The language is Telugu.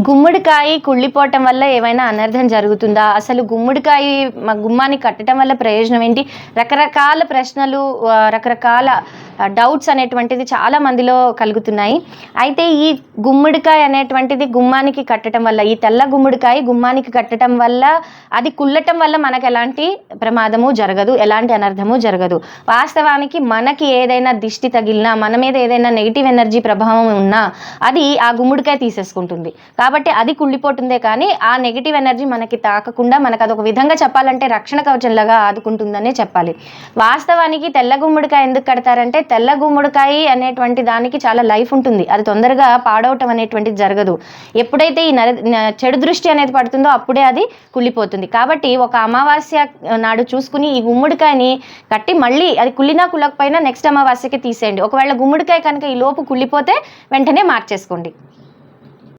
గుమ్మడికాయ కుళ్ళిపోవటం వల్ల ఏమైనా అనర్థం జరుగుతుందా? అసలు గుమ్మడికాయ గుమ్మాన్ని కట్టడం వల్ల ప్రయోజనం ఏంటి? రకరకాల ప్రశ్నలు, రకరకాల డౌట్స్ అనేటువంటిది చాలా మందిలో కలుగుతున్నాయి. అయితే ఈ గుమ్మడికాయ అనేటువంటిది గుమ్మానికి కట్టడం వల్ల, ఈ తెల్ల గుమ్మడికాయ గుమ్మానికి కట్టడం వల్ల, అది కుళ్ళటం వల్ల మనకు ఎలాంటి ప్రమాదము జరగదు, ఎలాంటి అనర్థము జరగదు. వాస్తవానికి మనకి ఏదైనా దిష్టి తగిలినా, మన మీద ఏదైనా నెగిటివ్ ఎనర్జీ ప్రభావం ఉన్నా అది ఆ గుమ్మడికాయ తీసేసుకుంటుంది. కాబట్టి అది కుళ్ళిపోతుందే కానీ ఆ నెగిటివ్ ఎనర్జీ మనకి తాకకుండా, మనకు అదొక విధంగా చెప్పాలంటే రక్షణ కవచంలాగా ఆదుకుంటుందనే చెప్పాలి. వాస్తవానికి తెల్ల గుమ్మడికాయ ఎందుకు కడతారంటే, తెల్ల గుమ్మడికాయ అనేటువంటి దానికి చాలా లైఫ్ ఉంటుంది. అది తొందరగా పాడవటం అనేటువంటిది జరగదు. ఎప్పుడైతే ఈ చెడు దృష్టి అనేది పడుతుందో అప్పుడే అది కుళ్ళిపోతుంది. కాబట్టి ఒక అమావాస్య నాడు చూసుకుని ఈ గుమ్మడికాయని కట్టి మళ్ళీ అది కుళ్ళినా కుళ్ళకపోయినా నెక్స్ట్ అమావాస్యకి తీసేయండి. ఒకవేళ గుమ్మడికాయ కనుక ఈ లోపు కుళ్ళిపోతే వెంటనే మార్చేసుకోండి.